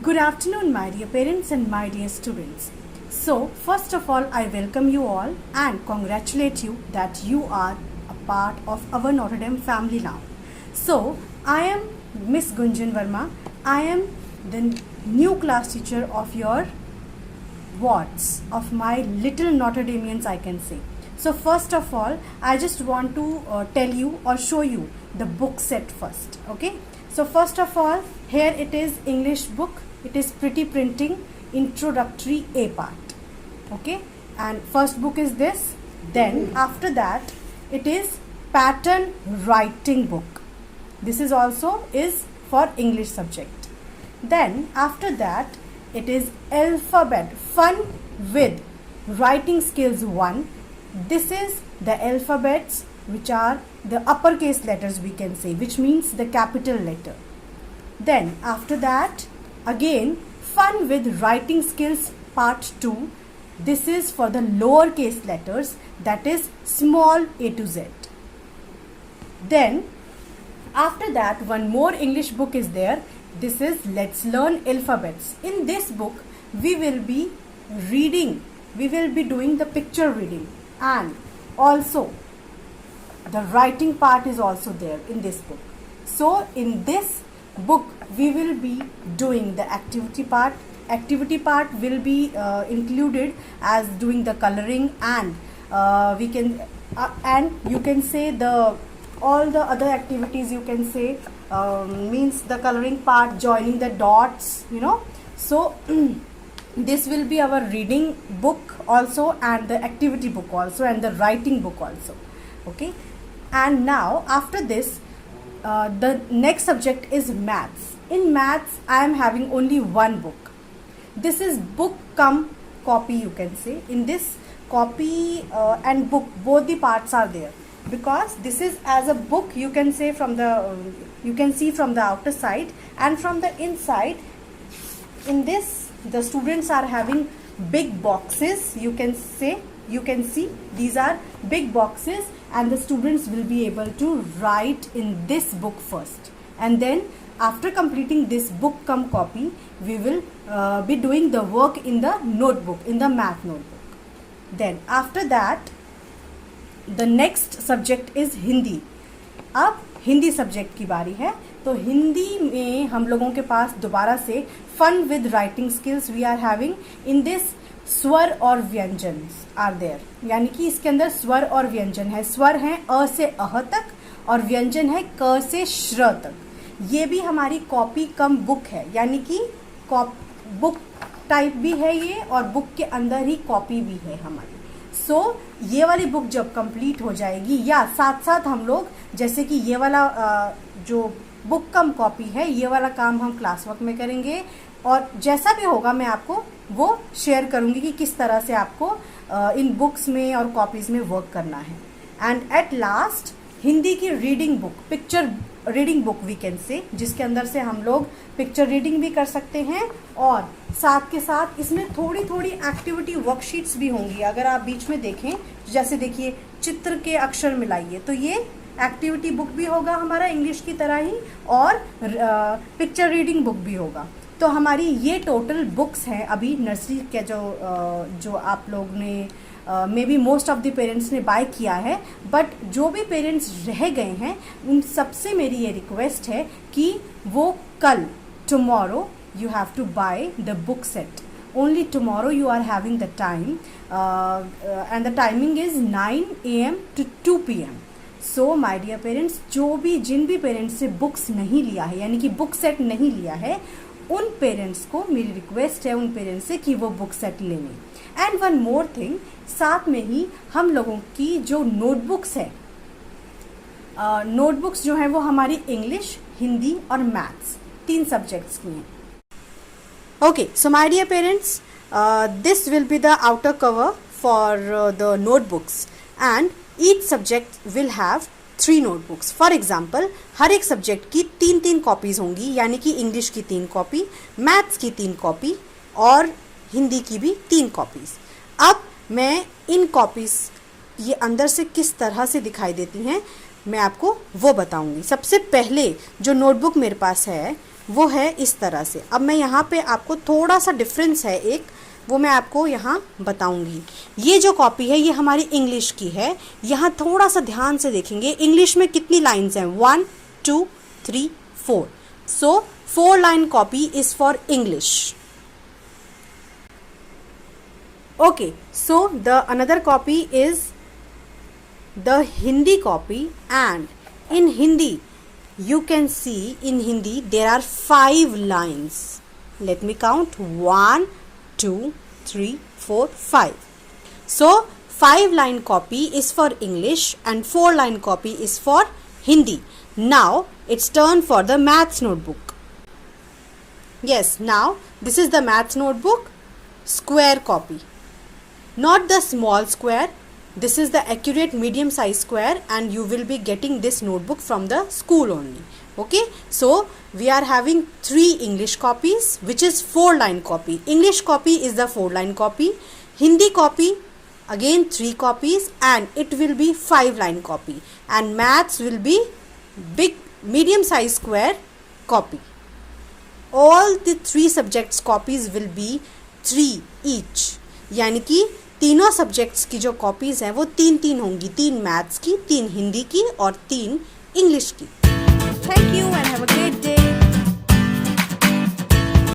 Good afternoon, my dear parents and my dear students. So, first of all, I welcome you all and congratulate you that you are a part of our Notre Dame family now. So, I am Miss Gunjan Verma. I am the new class teacher of your wards, of my little Notre Dameans, I can say. So, first of all, I just want to tell you or show you the book set first. Okay. So first of all, here it is English book. It is pretty printing, introductory A part. Okay, and first book is this. Then after that, it is pattern writing book. This is also is for English subject. Then after that, it is alphabet fun with writing skills 1. This is the alphabets which are the uppercase letters, we can say, which means the capital letter. Then after that, again fun with writing skills part 2. This is for the lowercase letters, that is small a to z. Then after that, one more English book is there. This is Let's Learn Alphabets. In this book, we will be reading, we will be doing the picture reading, and also the writing part is also there in this book. So in this book we will be doing the activity part. Activity part will be included as doing the coloring, and we can and you can say the all the other activities, you can say means the coloring part, joining the dots, you know. So this will be our reading book also, and the activity book also, and the writing book also. Okay. And now after this, the next subject is maths. In maths, I am having only one book. This is book cum copy, you can say. In this copy and book, both the parts are there, because this is as a book, you can say, from the you can see from the outer side, and from the inside. In this, the students are having big boxes, you can say. You can see these are big boxes, and the students will be able to write in this book first, and then after completing this book cum copy, we will be doing the work in the notebook, in the math notebook. Then after that, the next subject is Hindi. अब Hindi subject की बारी है. तो हिंदी में हम लोगों के पास दोबारा से fun with writing skills we are having. In this स्वर और व्यंजन आर देयर, यानी कि इसके अंदर स्वर और व्यंजन है. स्वर है अ से अह तक, और व्यंजन है क से श्र तक. ये भी हमारी कॉपी कम बुक है, यानी कि बुक टाइप भी है ये, और बुक के अंदर ही कॉपी भी है हमारी. सो ये वाली बुक जब कंप्लीट हो जाएगी, या साथ साथ हम लोग जैसे कि ये वाला जो बुक कम कॉपी है, ये वाला काम हम क्लास वर्क में करेंगे, और जैसा भी होगा मैं आपको वो शेयर करूंगी कि किस तरह से आपको इन बुक्स में और कॉपीज में वर्क करना है. एंड एट लास्ट, हिंदी की reading book, picture reading book we can say, जिसके अंदर से हम लोग पिक्चर रीडिंग भी कर सकते हैं, और साथ के साथ इसमें थोड़ी थोड़ी एक्टिविटी वर्कशीट्स भी होंगी. अगर आप बीच में देखें, जैसे देखिए चित्र के अक्षर मिलाइए, तो ये एक्टिविटी बुक भी होगा हमारा इंग्लिश की तरह ही, और पिक्चर रीडिंग बुक भी होगा. तो हमारी ये टोटल बुक्स हैं अभी नर्सरी के जो आप लोग ने may be most of the parents ने बाय किया है. बट जो भी पेरेंट्स रह गए हैं, उन सबसे मेरी ये रिक्वेस्ट है कि वो कल, tomorrow, you have to buy the book set. Only tomorrow you are having the time, and the timing is 9 AM to 2 PM. So my dear parents, जिन भी पेरेंट्स से बुक्स नहीं लिया है, यानी कि बुक सेट नहीं लिया है, उन पेरेंट्स को मेरी रिक्वेस्ट है, उन पेरेंट्स से कि वो बुक सेट ले लें. एंड वन मोर थिंग, साथ में ही हम लोगों की जो नोटबुक्स है, नोटबुक्स जो हैं वो हमारी इंग्लिश, हिंदी और मैथ्स, 3 सब्जेक्ट्स की हैं. Okay, so my dear parents, this will be the outer cover for the notebooks, and each subject will have 3 notebooks. For example, हर एक सब्जेक्ट की 3 कॉपीज होंगी, यानी कि इंग्लिश की 3 कॉपी, मैथ्स की 3 कॉपी, और हिंदी की भी 3 कॉपीज. अब मैं इन कॉपीज ये अंदर से किस तरह से दिखाई देती हैं, मैं आपको वो बताऊंगी. सबसे पहले जो नोटबुक मेरे पास है वो है इस तरह से। अब मैं यहाँ पे आपको थोड़ा सा डिफरेंस है एक, वो मैं आपको यहाँ बताऊंगी। ये जो कॉपी है ये हमारी इंग्लिश की है। यहाँ थोड़ा सा ध्यान से देखेंगे इंग्लिश में कितनी लाइन्स हैं, 1 2 3 4। सो 4 line copy is for English. Okay, so the another copy is the Hindi copy, and in Hindi you can see in Hindi there are 5 lines. Let me count, 1 2 3 4 5. So 5 line copy is for English and 4 line copy is for Hindi. Now it's turn for the maths notebook. Yes, now this is the maths notebook, square copy, not the small square. This is the accurate medium size square, and you will be getting this notebook from the school only. Okay, so we are having 3 English copies, which is 4 line copy. English copy is the 4 line copy, Hindi copy again 3 copies, and it will be 5 line copy, and maths will be big medium size square copy. All the 3 subjects copies will be 3 each, यानी कि तीनों subjects की जो copies हैं वो 3 होंगी, 3 maths की, 3 हिंदी की और 3 इंग्लिश की। Thank you and have a great day.